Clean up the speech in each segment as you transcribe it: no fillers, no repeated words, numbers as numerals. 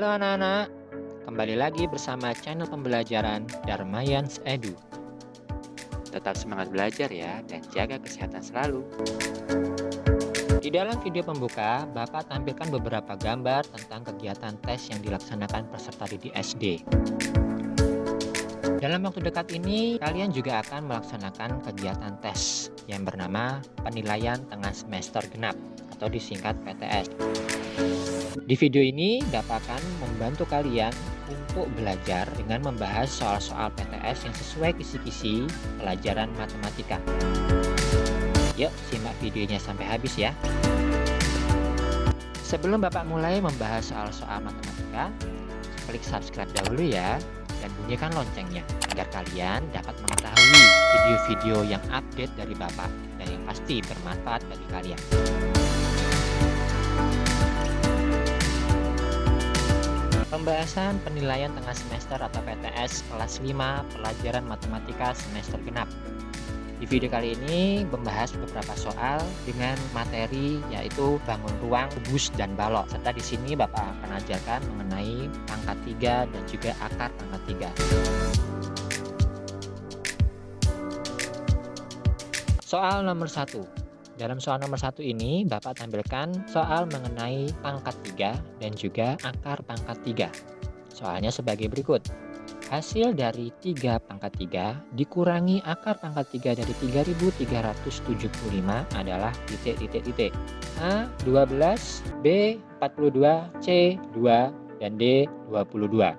Halo anak-anak, kembali lagi bersama channel pembelajaran Darmayans Edu. Tetap semangat belajar ya dan jaga kesehatan selalu. Di dalam video pembuka, Bapak tampilkan beberapa gambar tentang kegiatan tes yang dilaksanakan peserta didik SD. Dalam waktu dekat ini, kalian juga akan melaksanakan kegiatan tes yang bernama penilaian tengah semester genap atau disingkat PTS. Di video ini, Bapak akan membantu kalian untuk belajar dengan membahas soal-soal PTS yang sesuai kisi-kisi pelajaran matematika. Yuk, simak videonya sampai habis ya. Sebelum Bapak mulai membahas soal-soal matematika, klik subscribe dahulu ya, dan bunyikan loncengnya agar kalian dapat mengetahui video-video yang update dari Bapak dan yang pasti bermanfaat bagi kalian. Pembahasan penilaian tengah semester atau PTS kelas 5 pelajaran matematika semester genap. Di video kali ini membahas beberapa soal dengan materi yaitu bangun ruang, kubus, dan balok. Serta di sini Bapak akan ajarkan mengenai pangkat 3 dan juga akar pangkat 3. Soal nomor 1. Dalam soal nomor 1 ini Bapak tampilkan soal mengenai pangkat 3 dan juga akar pangkat 3. Soalnya sebagai berikut. Hasil dari 3 pangkat 3 dikurangi akar pangkat 3 dari 3375 adalah titik-titik-titik. A 12, B 42, C 2, dan D 22.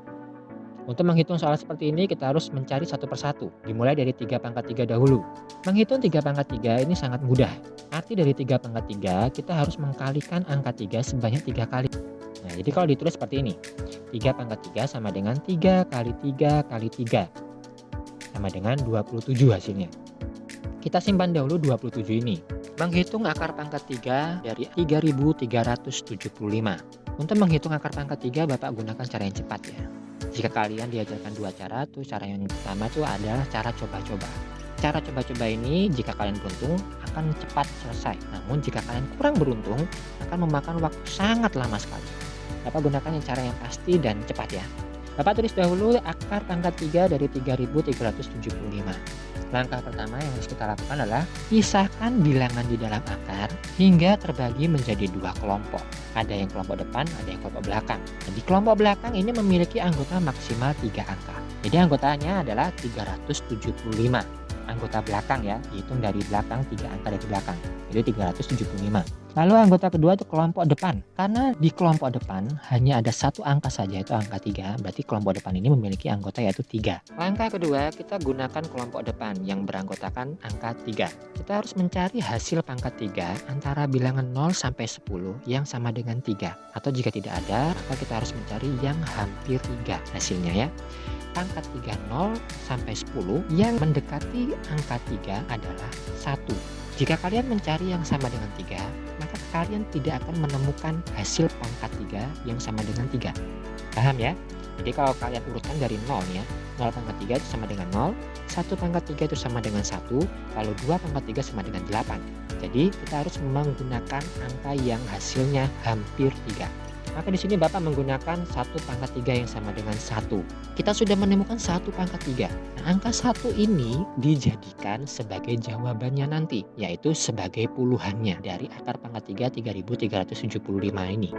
Untuk menghitung soal seperti ini kita harus mencari satu persatu. Dimulai dari 3 pangkat 3 dahulu. Menghitung 3 pangkat 3 ini sangat mudah. Arti dari 3 pangkat 3 kita harus mengkalikan angka 3 sebanyak 3 kali. Nah, jadi kalau ditulis seperti ini. 3 pangkat 3 sama dengan 3 kali 3 kali 3. Sama dengan 27 hasilnya. Kita simpan dahulu 27 ini. Menghitung akar pangkat 3 dari 3375. Untuk menghitung akar pangkat 3 Bapak gunakan cara yang cepat ya. Jika kalian diajarkan dua cara tuh, cara yang pertama tuh adalah cara coba-coba. Cara coba-coba ini jika kalian beruntung akan cepat selesai. Namun jika kalian kurang beruntung akan memakan waktu sangat lama sekali. Bapak gunakan yang cara yang pasti dan cepat ya. Bapak tulis dahulu akar pangkat 3 dari 3375. Langkah pertama yang harus kita lakukan adalah pisahkan bilangan di dalam akar hingga terbagi menjadi 2 kelompok. Ada yang kelompok depan, ada yang kelompok belakang. Dan di kelompok belakang ini memiliki anggota maksimal 3 angka. Jadi anggotanya adalah 375. Anggota belakang ya, dihitung dari belakang 3 angka dari belakang. Jadi 375. Lalu anggota kedua itu kelompok depan. Karena di kelompok depan hanya ada satu angka saja, yaitu angka 3. Berarti kelompok depan ini memiliki anggota yaitu 3. Langkah kedua kita gunakan kelompok depan yang beranggotakan angka 3. Kita harus mencari hasil pangkat 3 antara bilangan 0 sampai 10 yang sama dengan 3. Atau jika tidak ada, maka kita harus mencari yang hampir 3 hasilnya ya. Pangkat 3 0 sampai 10 yang mendekati angka 3 adalah 1. Jika kalian mencari yang sama dengan 3, maka kalian tidak akan menemukan hasil pangkat 3 yang sama dengan 3. Paham ya? Jadi kalau kalian urutkan dari 0 ya, 0 pangkat 3 itu sama dengan 0, 1 pangkat 3 itu sama dengan 1, lalu 2 pangkat 3 sama dengan 8. Jadi kita harus menggunakan angka yang hasilnya hampir 3. Maka di sini Bapak menggunakan 1 pangkat 3 yang sama dengan 1. Kita sudah menemukan 1 pangkat 3. Nah, angka 1 ini dijadikan sebagai jawabannya nanti, yaitu sebagai puluhannya dari akar pangkat 3 3375 ini.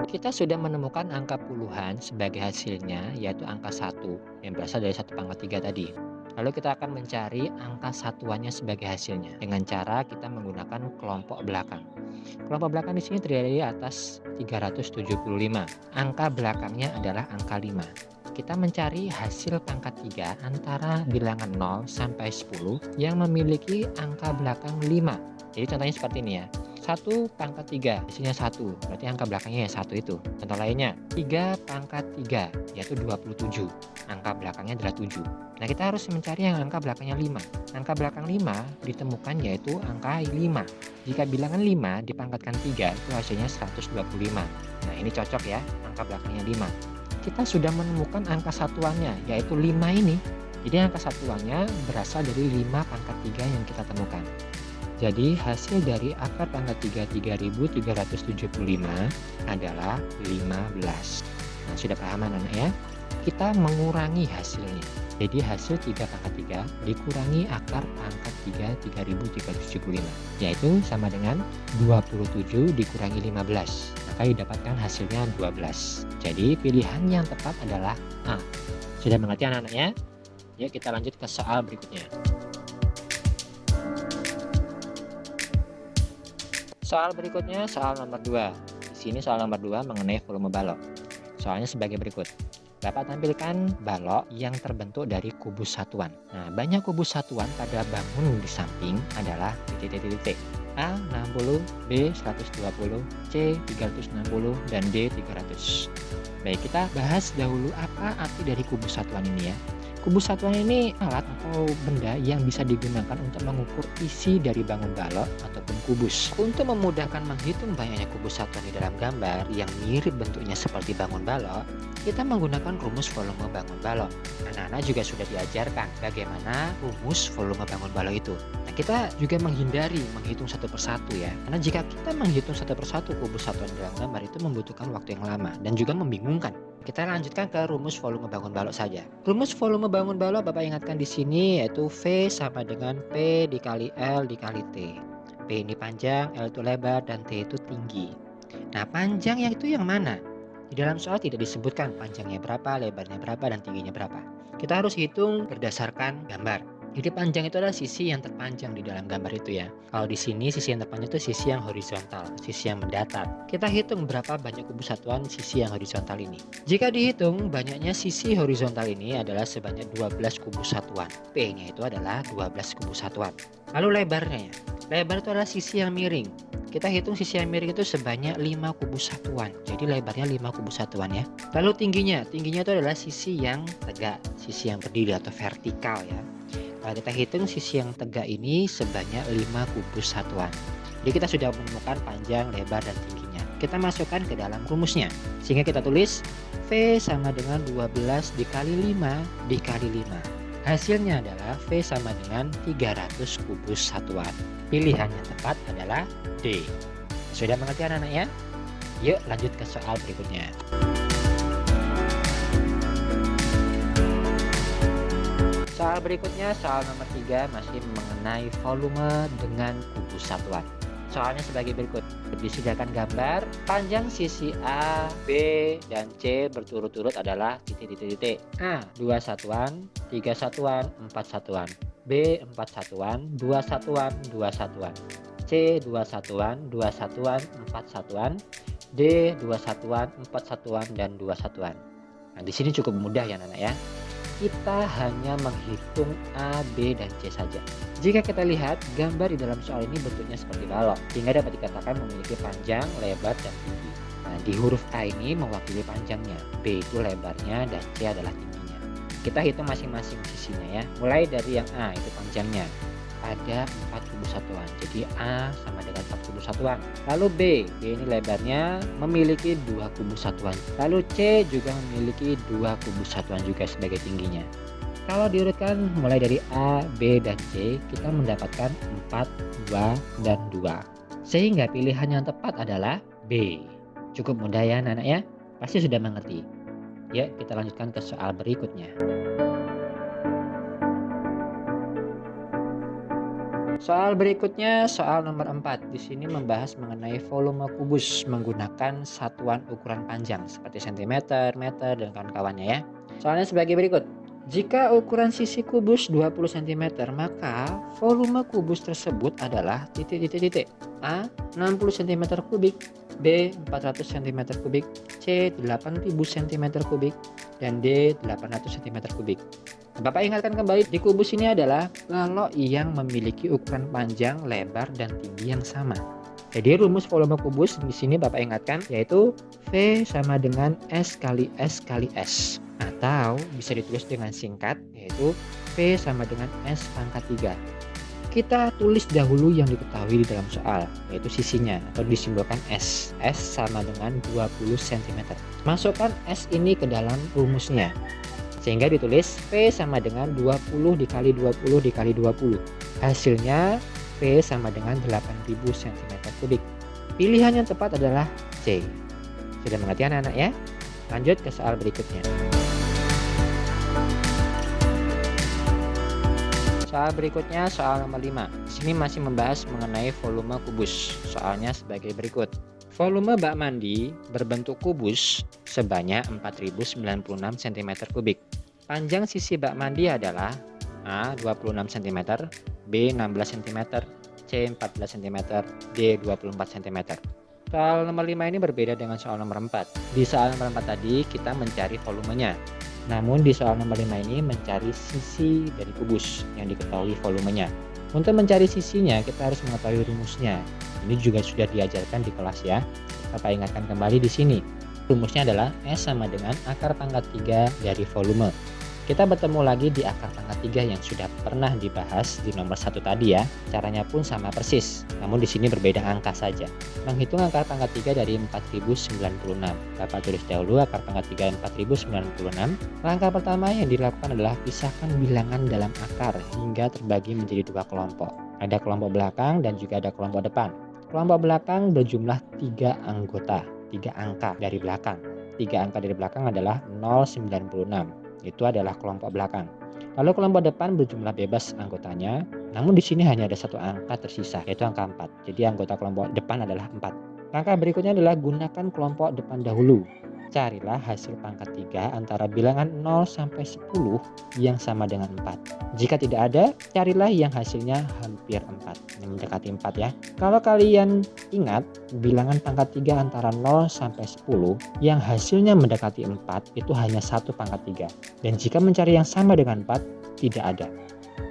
Kita sudah menemukan angka puluhan sebagai hasilnya, yaitu angka 1 yang berasal dari 1 pangkat 3 tadi. Lalu kita akan mencari angka satuannya sebagai hasilnya dengan cara kita menggunakan kelompok belakang. Kelompok belakang di sini terdiri atas 375. Angka belakangnya adalah angka 5. Kita mencari hasil pangkat 3 antara bilangan 0 sampai 10 yang memiliki angka belakang 5. Jadi contohnya seperti ini ya. 1 pangkat 3 hasilnya 1, berarti angka belakangnya ya 1 itu. Contoh lainnya 3 pangkat 3 yaitu 27, angka belakangnya adalah 7. Nah kita harus mencari yang angka belakangnya 5. Angka belakang 5 ditemukan yaitu angka 5. Jika bilangan 5 dipangkatkan 3 itu hasilnya 125. Nah ini cocok ya, angka belakangnya 5. Kita sudah menemukan angka satuannya yaitu 5 ini. Jadi angka satuannya berasal dari 5 pangkat 3 yang kita temukan. Jadi hasil dari akar pangkat 3 3.375 adalah 15. Nah, sudah paham anak-anak ya? Kita mengurangi hasilnya. Jadi hasil 3 pangkat 3 dikurangi akar pangkat 3 3.375, yaitu sama dengan 27 dikurangi 15. Maka didapatkan hasilnya 12. Jadi pilihan yang tepat adalah A. Sudah mengerti anak-anak ya? Yuk kita lanjut ke soal berikutnya. Soal berikutnya soal nomor 2. Di sini soal nomor 2 mengenai volume balok. Soalnya sebagai berikut. Bapak tampilkan balok yang terbentuk dari kubus satuan. Nah, banyak kubus satuan pada bangun di samping adalah titik-titik. A 60, B 120, C 360, dan D 300. Baik, kita bahas dahulu apa arti dari kubus satuan ini ya. Kubus satuan ini alat atau benda yang bisa digunakan untuk mengukur isi dari bangun balok ataupun kubus. Untuk memudahkan menghitung banyaknya kubus satuan di dalam gambar yang mirip bentuknya seperti bangun balok, kita menggunakan rumus volume bangun balok. Anak-anak juga sudah diajarkan bagaimana rumus volume bangun balok itu. Nah, kita juga menghindari menghitung satu persatu ya. Karena jika kita menghitung satu persatu kubus satuan dalam gambar itu membutuhkan waktu yang lama dan juga membingungkan. Kita lanjutkan ke rumus volume bangun balok saja. Rumus volume bangun balok Bapak ingatkan di sini yaitu V sama dengan P dikali L dikali T. P ini panjang, L itu lebar, dan T itu tinggi. Nah, panjang yang itu yang mana? Di dalam soal tidak disebutkan panjangnya berapa, lebarnya berapa, dan tingginya berapa. Kita harus hitung berdasarkan gambar. Jadi panjang itu adalah sisi yang terpanjang di dalam gambar itu ya. Kalau di sini sisi yang terpanjang itu sisi yang horizontal, sisi yang mendatar. Kita hitung berapa banyak kubus satuan sisi yang horizontal ini. Jika dihitung banyaknya sisi horizontal ini adalah sebanyak 12 kubus satuan. P-nya itu adalah 12 kubus satuan. Lalu lebarnya ya. Lebar itu adalah sisi yang miring. Kita hitung sisi yang miring itu sebanyak 5 kubus satuan. Jadi lebarnya 5 kubus satuan ya. Lalu tingginya itu adalah sisi yang tegak, sisi yang berdiri atau vertikal ya. Kalau kita hitung sisi yang tegak ini sebanyak 5 kubus satuan. Jadi kita sudah menemukan panjang, lebar, dan tingginya. Kita masukkan ke dalam rumusnya. Sehingga kita tulis V sama dengan 12 dikali 5 dikali 5. Hasilnya adalah V sama dengan 300 kubus satuan. Pilihan yang tepat adalah D. Sudah mengerti anak-anak ya? Yuk lanjut ke soal berikutnya. Soal berikutnya, soal nomor 3 masih mengenai volume dengan kubus satuan. Soalnya sebagai berikut. Disediakan gambar, panjang sisi A, B, dan C berturut-turut adalah titik-titik. A 2 satuan, 3 satuan, 4 satuan. B 4 satuan, 2 satuan, 2 satuan. C 2 satuan, 2 satuan, 4 satuan. D 2 satuan, 4 satuan, dan 2 satuan. Nah, di sini cukup mudah ya anak-anak ya. Kita hanya menghitung A, B, dan C saja. Jika kita lihat gambar di dalam soal ini bentuknya seperti balok, sehingga dapat dikatakan memiliki panjang, lebar, dan tinggi. Nah, di huruf A ini mewakili panjangnya, B itu lebarnya, dan C adalah tingginya. Kita hitung masing-masing sisinya ya. Mulai dari yang A itu panjangnya. Ada 4 kubus satuan. Jadi A sama dengan 4 kubus satuan. Lalu B ini lebarnya memiliki 2 kubus satuan. Lalu C juga memiliki 2 kubus satuan juga sebagai tingginya. Kalau diurutkan mulai dari A, B, dan C, kita mendapatkan 4, 2, dan 2. Sehingga pilihan yang tepat adalah B. Cukup mudah ya anak-anak ya? Pasti sudah mengerti. Yuk kita lanjutkan ke soal berikutnya. Soal berikutnya soal nomor 4. Di sini membahas mengenai volume kubus menggunakan satuan ukuran panjang seperti cm, meter, dan kawan-kawannya ya. Soalnya sebagai berikut. Jika ukuran sisi kubus 20 cm, maka volume kubus tersebut adalah titik-titik. A 60 cm kubik, B 400 cm kubik, C 8000 cm kubik, dan D 800 cm kubik. Bapak ingatkan kembali, di kubus ini adalah balok yang memiliki ukuran panjang, lebar, dan tinggi yang sama. Jadi rumus volume kubus di sini Bapak ingatkan yaitu V sama dengan S kali S kali S. Atau bisa ditulis dengan singkat yaitu V sama dengan S pangkat 3. Kita tulis dahulu yang diketahui di dalam soal yaitu sisinya atau disimbolkan S. S sama dengan 20 cm. Masukkan S ini ke dalam rumusnya. Sehingga ditulis V sama dengan 20 dikali 20 dikali 20. Hasilnya V sama dengan 8.000 cm3. Pilihan yang tepat adalah C. Sudah mengerti anak-anak ya? Lanjut ke soal berikutnya. Soal berikutnya soal nomor 5. Di sini masih membahas mengenai volume kubus. Soalnya sebagai berikut. Volume bak mandi berbentuk kubus sebanyak 4096 cm3. Panjang sisi bak mandi adalah A 26 cm, B 16 cm, C 14 cm, D 24 cm. Soal nomor 5 ini berbeda dengan soal nomor 4. Di soal nomor 4 tadi kita mencari volumenya. Namun di soal nomor 5 ini mencari sisi dari kubus yang diketahui volumenya. Untuk mencari sisinya kita harus mengetahui rumusnya. Ini juga sudah diajarkan di kelas ya. Bapak ingatkan kembali di sini. Rumusnya adalah S sama dengan akar pangkat 3 dari volume. Kita bertemu lagi di akar pangkat 3 yang sudah pernah dibahas di nomor 1 tadi ya. Caranya pun sama persis, namun di sini berbeda angka saja. Menghitung akar pangkat 3 dari 4096. Bapak tulis dahulu akar pangkat 3 4096. Langkah pertama yang dilakukan adalah pisahkan bilangan dalam akar hingga terbagi menjadi dua kelompok. Ada kelompok belakang dan juga ada kelompok depan. Kelompok belakang berjumlah 3 anggota, 3 angka dari belakang. 3 angka dari belakang adalah 096. Itu adalah kelompok belakang. Lalu kelompok depan berjumlah bebas anggotanya, namun di sini hanya ada 1 angka tersisa, yaitu angka 4. Jadi anggota kelompok depan adalah 4. Langkah berikutnya adalah gunakan kelompok depan dahulu. Carilah hasil pangkat 3 antara bilangan 0 sampai 10 yang sama dengan 4. Jika tidak ada, carilah yang hasilnya hampir 4, yang mendekati 4 ya. Kalau kalian ingat, bilangan pangkat 3 antara 0 sampai 10 yang hasilnya mendekati 4 itu hanya 1 pangkat 3. Dan jika mencari yang sama dengan 4, tidak ada.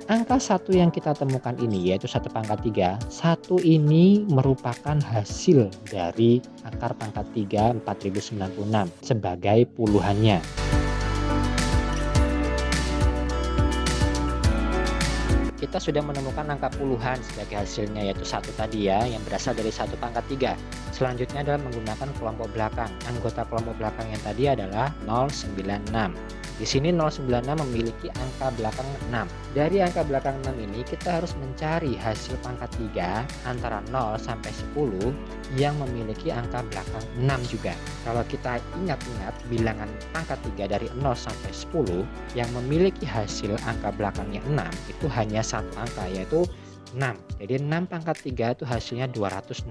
Angka 1 yang kita temukan ini yaitu 1 pangkat 3. 1 ini merupakan hasil dari akar pangkat 3 4096 sebagai puluhannya. Kita sudah menemukan angka puluhan sebagai hasilnya yaitu 1 tadi ya, yang berasal dari 1 pangkat 3. Selanjutnya adalah menggunakan kelompok belakang. Anggota kelompok belakang yang tadi adalah 096. Di sini 096 memiliki angka belakang 6. Dari angka belakang 6 ini kita harus mencari hasil pangkat 3 antara 0 sampai 10 yang memiliki angka belakang 6 juga. Kalau kita ingat-ingat bilangan pangkat 3 dari 0 sampai 10 yang memiliki hasil angka belakangnya 6 itu hanya 1 angka yaitu 6. Jadi 6 pangkat 3 itu hasilnya 216.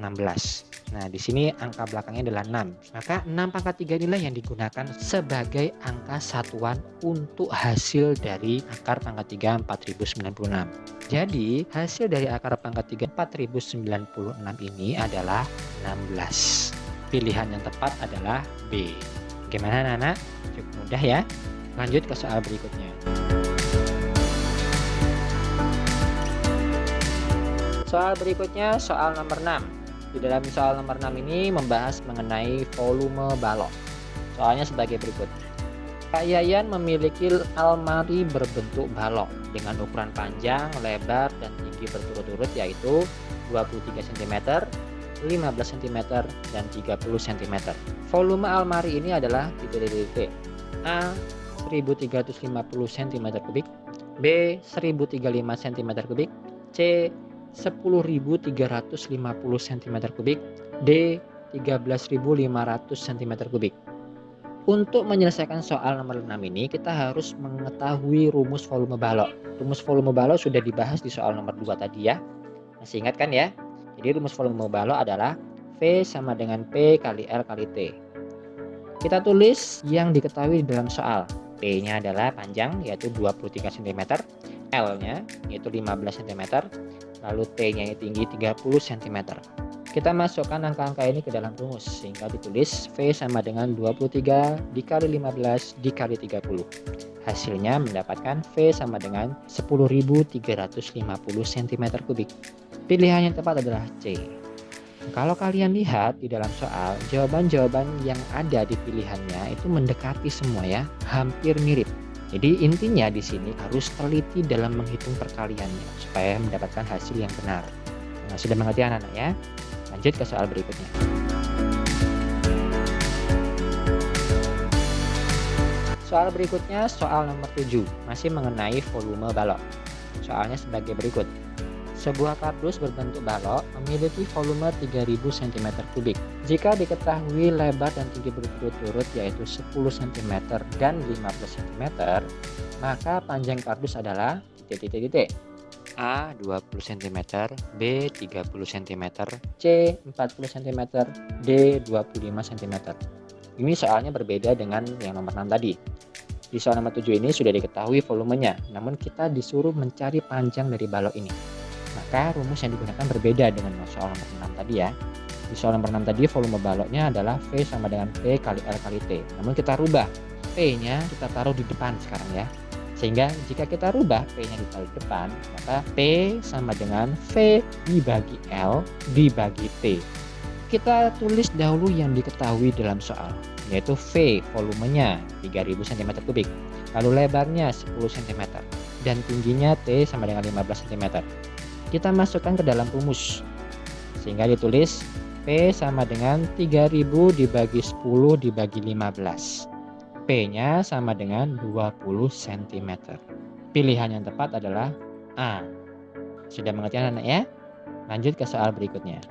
Nah, di sini angka belakangnya adalah 6. Maka 6 pangkat 3 inilah yang digunakan sebagai angka satuan untuk hasil dari akar pangkat 3 4096. Jadi, hasil dari akar pangkat 3 4096 ini adalah 16. Pilihan yang tepat adalah B. Gimana anak-anak? Cukup mudah ya. Lanjut ke soal berikutnya. Soal berikutnya soal nomor 6. Di dalam soal nomor 6 ini membahas mengenai volume balok. Soalnya sebagai berikut. Pak Yayan memiliki almari berbentuk balok dengan ukuran panjang, lebar, dan tinggi berturut-turut yaitu 23 cm, 15 cm, dan 30 cm. Volume almari ini adalah titik A 1350 cm3, B 1035 cm3, C 10.350 cm3, D 13.500 cm3. Untuk menyelesaikan soal nomor 6 ini kita harus mengetahui rumus volume balok. Rumus volume balok sudah dibahas di soal nomor 2 tadi ya. Masih ingat kan ya? Jadi rumus volume balok adalah V sama dengan P kali L kali T. Kita tulis yang diketahui di dalam soal. P-nya adalah panjang yaitu 23 cm, L-nya yaitu 15 cm, lalu T-nya tinggi 30 cm. Kita masukkan angka-angka ini ke dalam rumus sehingga ditulis V sama dengan 23 dikali 15 dikali 30. Hasilnya mendapatkan V sama dengan 10.350 cm3. Pilihan yang tepat adalah C. Kalau kalian lihat di dalam soal, jawaban-jawaban yang ada di pilihannya itu mendekati semua ya, hampir mirip. Jadi intinya di sini harus teliti dalam menghitung perkaliannya supaya mendapatkan hasil yang benar. Nah, sudah mengerti anak-anak ya? Lanjut ke soal berikutnya. Soal berikutnya soal nomor 7, masih mengenai volume balok. Soalnya sebagai berikut. Sebuah kardus berbentuk balok memiliki volume 3000 cm3. Jika diketahui lebar dan tinggi berturut-turut yaitu 10 cm dan 50 cm, maka panjang kardus adalah titik-titik-titik. A 20 cm, B 30 cm, C 40 cm, D 25 cm. Ini soalnya berbeda dengan yang nomor 6 tadi. Di soal nomor 7 ini sudah diketahui volumenya, namun kita disuruh mencari panjang dari balok ini. Maka rumus yang digunakan berbeda dengan soal nomor 6 tadi ya. Di soal nomor 6 tadi volume baloknya adalah V sama dengan P kali L kali T. Namun kita rubah, P-nya kita taruh di depan sekarang ya. Sehingga jika kita rubah P-nya ditaruh di depan, maka P sama dengan V dibagi L dibagi T. Kita tulis dahulu yang diketahui dalam soal, yaitu V volumenya 3000 cm3, lalu lebarnya 10 cm, dan tingginya T sama dengan 15 cm. Kita masukkan ke dalam rumus, sehingga ditulis P sama dengan 3000 dibagi 10 dibagi 15. P-nya sama dengan 20 cm. Pilihan yang tepat adalah A. Sudah mengerti anak-anak ya? Lanjut ke soal berikutnya.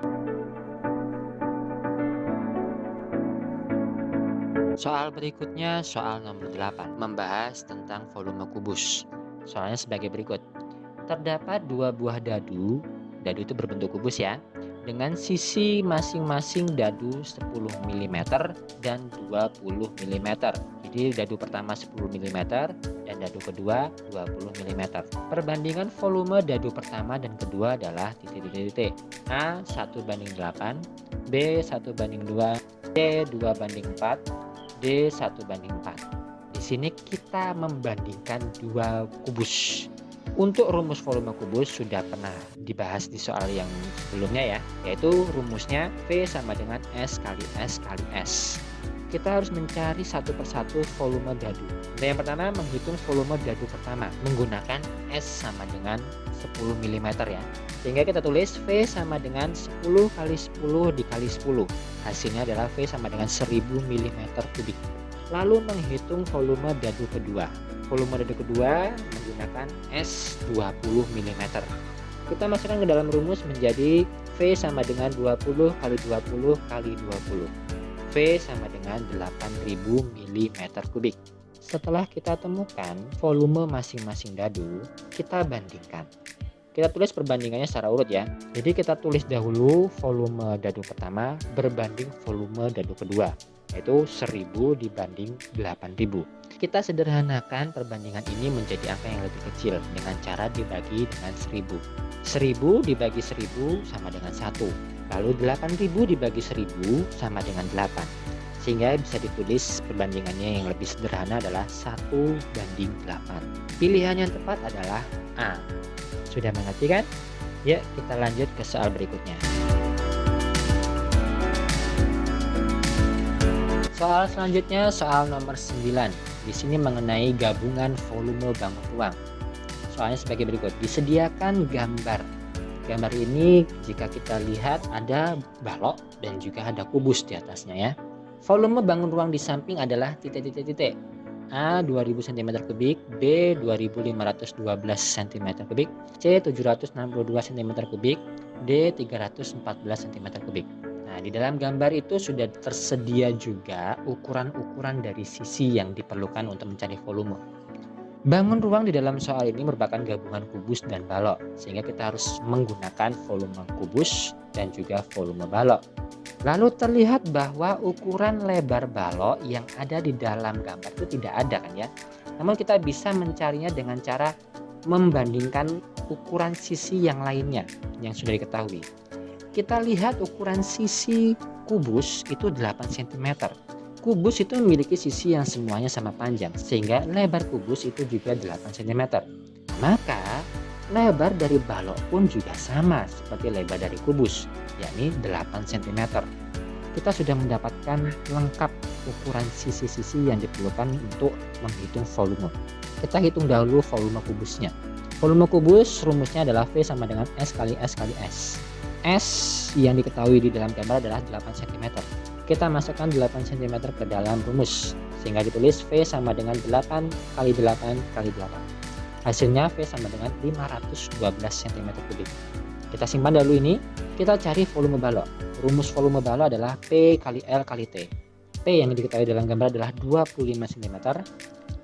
Soal berikutnya soal nomor 8, membahas tentang volume kubus. Soalnya sebagai berikut. Terdapat dua buah dadu itu berbentuk kubus ya, dengan sisi masing-masing dadu 10 mm dan 20 mm. Jadi dadu pertama 10 mm dan dadu kedua 20 mm. Perbandingan volume dadu pertama dan kedua adalah titik-titik. A 1:8, B 1:2, C 2:4, D 1:4. Di sini kita membandingkan dua kubus. Untuk rumus volume kubus sudah pernah dibahas di soal yang sebelumnya ya, yaitu rumusnya V sama dengan S kali S kali S. Kita harus mencari satu persatu volume dadu. Nah, yang pertama menghitung volume dadu pertama menggunakan S sama dengan 10 mm ya. Sehingga kita tulis V sama dengan 10 kali 10 dikali 10. Hasilnya adalah V sama dengan 1000 mm3. Lalu menghitung volume dadu kedua. Volume dadu kedua menggunakan S 20 mm. Kita masukkan ke dalam rumus menjadi V sama dengan 20 kali 20 kali 20. V sama dengan 8000 mm3. Setelah kita temukan volume masing-masing dadu, kita bandingkan. Kita tulis perbandingannya secara urut ya. Jadi kita tulis dahulu volume dadu pertama berbanding volume dadu kedua, yaitu 1000 dibanding 8000. Kita sederhanakan perbandingan ini menjadi angka yang lebih kecil dengan cara dibagi dengan 1000. 1000 dibagi 1000 sama dengan 1. Lalu 8000 dibagi 1000 sama dengan 8. Sehingga bisa ditulis perbandingannya yang lebih sederhana adalah 1:8. Pilihan yang tepat adalah A. Sudah mengerti kan? Yuk kita lanjut ke soal berikutnya. Soal selanjutnya soal nomor 9. Di sini mengenai gabungan volume bangun ruang. Soalnya sebagai berikut. Disediakan gambar. Gambar ini jika kita lihat ada balok dan juga ada kubus di atasnya ya. Volume bangun ruang di samping adalah titik-titik-titik. A 2000 cm3, B 2512 cm3, C 762 cm3, D 314 cm3. Nah, di dalam gambar itu sudah tersedia juga ukuran-ukuran dari sisi yang diperlukan untuk mencari volume. Bangun ruang di dalam soal ini merupakan gabungan kubus dan balok, sehingga kita harus menggunakan volume kubus dan juga volume balok. Lalu terlihat bahwa ukuran lebar balok yang ada di dalam gambar itu tidak ada kan ya. Namun kita bisa mencarinya dengan cara membandingkan ukuran sisi yang lainnya yang sudah diketahui. Kita lihat ukuran sisi kubus itu 8 cm. Kubus itu memiliki sisi yang semuanya sama panjang, sehingga lebar kubus itu juga 8 cm. Maka lebar dari balok pun juga sama seperti lebar dari kubus, yakni 8 cm. Kita sudah mendapatkan lengkap ukuran sisi-sisi yang diperlukan untuk menghitung volume. Kita hitung dahulu volume kubusnya. Volume kubus rumusnya adalah V sama dengan S kali S kali S. S yang diketahui di dalam gambar adalah 8 cm. Kita masukkan 8 cm ke dalam rumus, sehingga ditulis V sama dengan 8 kali 8 kali 8. Hasilnya V sama dengan 512 cm3. Kita simpan dulu ini, kita cari volume balok. Rumus volume balok adalah P kali L kali T. P yang diketahui dalam gambar adalah 25 cm.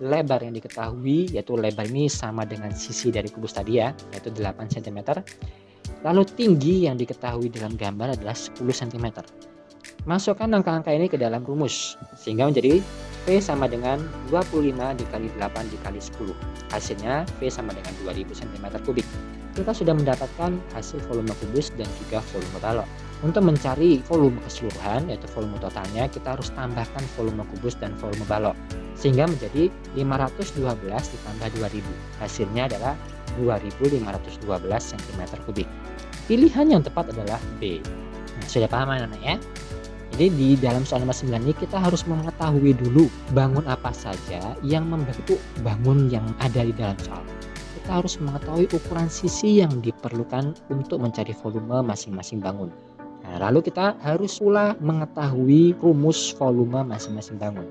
Lebar yang diketahui, yaitu lebar ini sama dengan sisi dari kubus tadi ya, yaitu 8 cm. Lalu tinggi yang diketahui dalam gambar adalah 10 cm. Masukkan angka-angka ini ke dalam rumus, sehingga menjadi P sama dengan 25 dikali 8 dikali 10. Hasilnya P sama dengan 2000 cm3. Kita sudah mendapatkan hasil volume kubus dan juga volume balok. Untuk mencari volume keseluruhan, yaitu volume totalnya, kita harus tambahkan volume kubus dan volume balok, sehingga menjadi 512 ditambah 2000. Hasilnya adalah 2512 cm3. Pilihan yang tepat adalah B. Nah, sudah paham anak-anak ya? Jadi di dalam soal nomor 9 ini kita harus mengetahui dulu bangun apa saja yang membentuk bangun yang ada di dalam soal. Kita harus mengetahui ukuran sisi yang diperlukan untuk mencari volume masing-masing bangun. Nah, lalu kita harus pula mengetahui rumus volume masing-masing bangun.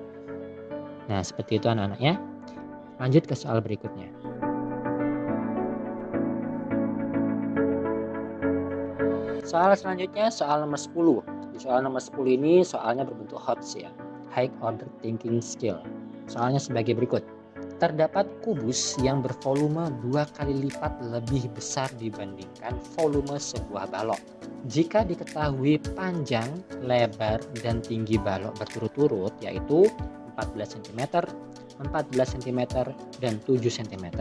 Nah, seperti itu anak-anak ya. Lanjut ke soal berikutnya. Soal selanjutnya soal nomor 10. Di soal nomor 10 ini soalnya berbentuk HOTS ya, High Order Thinking Skill. Soalnya sebagai berikut. Terdapat kubus yang bervolume 2 kali lipat lebih besar dibandingkan volume sebuah balok. Jika diketahui panjang, lebar, dan tinggi balok berturut-turut, yaitu 14 cm, 14 cm, dan 7 cm,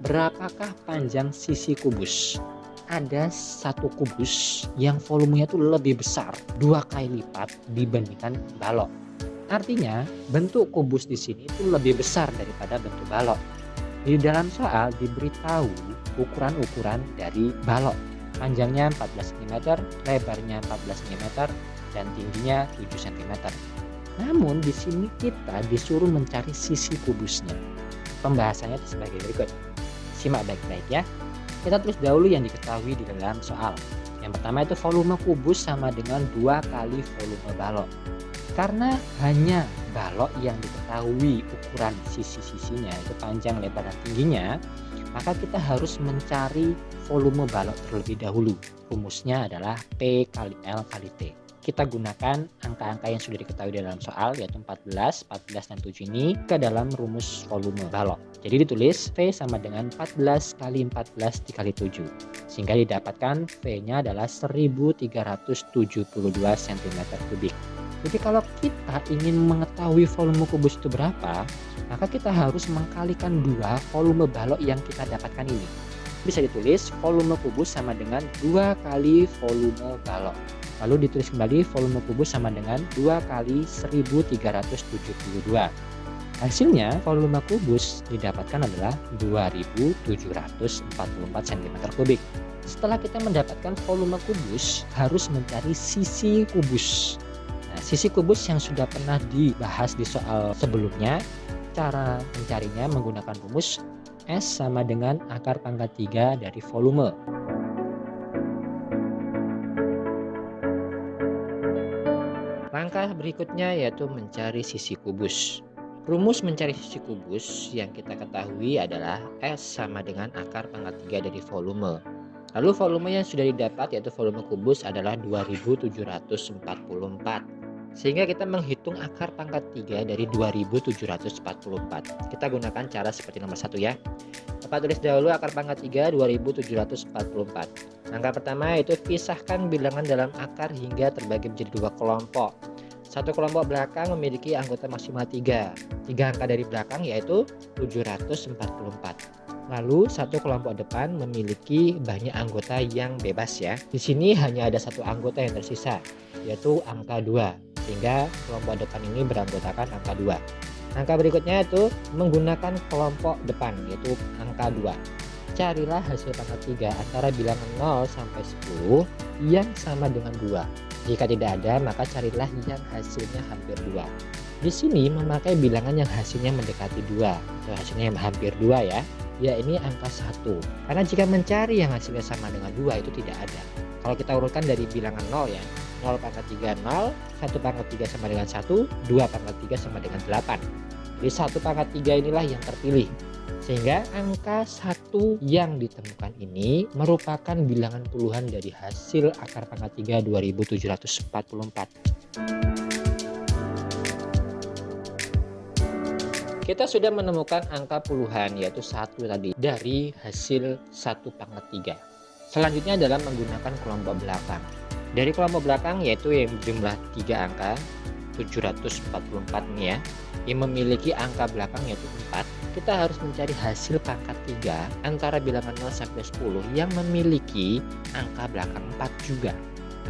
berapakah panjang sisi kubus? Ada satu kubus yang volumenya itu lebih besar 2 kali lipat dibandingkan balok. Artinya bentuk kubus di sini itu lebih besar daripada bentuk balok. Di dalam soal diberitahu ukuran-ukuran dari balok. Panjangnya 14 cm, lebarnya 14 cm, dan tingginya 7 cm. Namun di sini kita disuruh mencari sisi kubusnya. Pembahasannya sebagai berikut. Simak baik-baik ya. Kita tulis dahulu yang diketahui di dalam soal. Yang pertama itu volume kubus sama dengan 2 kali volume balok. Karena hanya balok yang diketahui ukuran sisi-sisinya, itu panjang, lebar, dan tingginya, maka kita harus mencari volume balok terlebih dahulu. Rumusnya adalah P kali L kali T. Kita gunakan angka-angka yang sudah diketahui dalam soal, yaitu 14, 14, dan 7 ini ke dalam rumus volume balok. Jadi ditulis V sama dengan 14 kali 14 dikali 7. Sehingga didapatkan V-nya adalah 1372 cm3. Jadi kalau kita ingin mengetahui volume kubus itu berapa, maka kita harus mengkalikan 2 volume balok yang kita dapatkan ini. Bisa ditulis volume kubus sama dengan 2 kali volume balok. Lalu ditulis kembali volume kubus sama dengan 2 kali 1372. Hasilnya volume kubus didapatkan adalah 2744 cm3. Setelah kita mendapatkan volume kubus, harus mencari sisi kubus. Nah, sisi kubus yang sudah pernah dibahas di soal sebelumnya, cara mencarinya menggunakan rumus S sama dengan akar pangkat 3 dari volume. Langkah berikutnya yaitu mencari sisi kubus. Rumus mencari sisi kubus yang kita ketahui adalah S sama dengan akar pangkat 3 dari volume. Lalu volume yang sudah didapat yaitu volume kubus adalah 2744. Sehingga kita menghitung akar pangkat 3 dari 2744. Kita gunakan cara seperti nomor 1 ya. Bapak tulis dahulu akar pangkat 3 2744. Langkah pertama itu pisahkan bilangan dalam akar hingga terbagi menjadi 2 kelompok. Satu kelompok belakang memiliki anggota maksimal 3. 3 angka dari belakang yaitu 744. Lalu satu kelompok depan memiliki banyak anggota yang bebas ya. Di sini hanya ada satu anggota yang tersisa, yaitu angka 2. Sehingga kelompok depan ini beranggotakan angka 2. Angka berikutnya itu menggunakan kelompok depan, yaitu angka 2. Carilah hasil pangkat 3 antara bilangan 0 sampai 10 yang sama dengan 2. Jika tidak ada, maka carilah yang hasilnya hampir 2. Di sini memakai bilangan yang hasilnya mendekati 2. Atau hasilnya yang hampir 2 ya. Ya ini angka 1. Karena jika mencari yang hasilnya sama dengan 2 itu tidak ada. Kalau kita urutkan dari bilangan 0 ya. 0 pangkat 3 0, 1 pangkat 3 sama dengan 1, 2 pangkat 3 sama dengan 8. Jadi 1 pangkat 3 inilah yang terpilih. Sehingga angka 1 yang ditemukan ini merupakan bilangan puluhan dari hasil akar pangkat 3 2744. Kita sudah menemukan angka puluhan yaitu 1 tadi dari hasil 1 pangkat 3. Selanjutnya adalah menggunakan kelompok belakang. Dari kelompok belakang yaitu yang jumlah 3 angka 744 nih ya, yang memiliki angka belakang yaitu 4. Kita harus mencari hasil pangkat 3 antara bilangan 0 sampai 10 yang memiliki angka belakang 4 juga.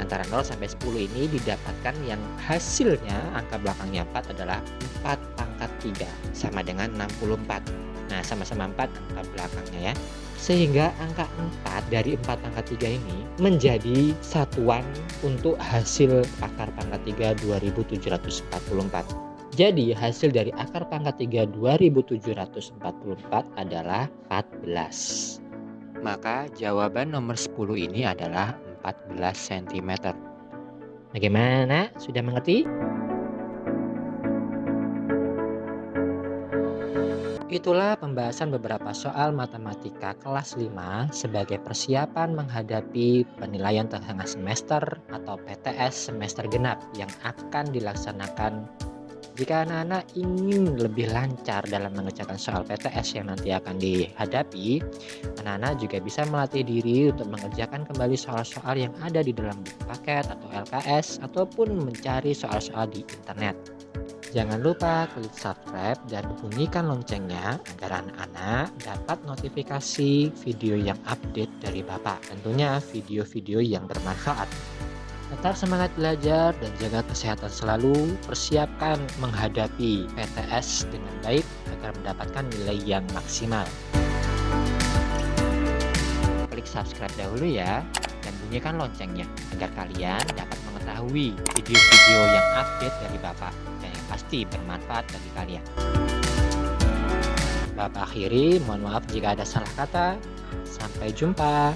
Antara 0 sampai 10 ini didapatkan yang hasilnya angka belakangnya 4 adalah 4 pangkat 3 sama dengan 64. Nah, sama-sama 4 angka belakangnya ya. Sehingga angka 4 dari 4 pangkat 3 ini menjadi satuan untuk hasil akar pangkat 3 2744. Jadi hasil dari akar pangkat 3 2744 adalah 14. Maka jawaban nomor 10 ini adalah 14 cm. Bagaimana? Sudah mengerti? Itulah pembahasan beberapa soal matematika kelas 5 sebagai persiapan menghadapi penilaian tengah semester atau PTS semester genap yang akan dilaksanakan. Jika anak-anak ingin lebih lancar dalam mengerjakan soal PTS yang nanti akan dihadapi, anak-anak juga bisa melatih diri untuk mengerjakan kembali soal-soal yang ada di dalam buku paket atau LKS ataupun mencari soal-soal di internet. Jangan lupa klik subscribe dan bunyikan loncengnya agar anak-anak dapat notifikasi video yang update dari Bapak. Tentunya video-video yang bermanfaat. Tetap semangat belajar dan jaga kesehatan selalu. Persiapkan menghadapi PTS dengan baik agar mendapatkan nilai yang maksimal. Klik subscribe dahulu ya dan bunyikan loncengnya agar kalian dapat mengetahui video-video yang update dari Bapak dan yang pasti bermanfaat bagi kalian. Bapak akhiri, mohon maaf jika ada salah kata. Sampai jumpa.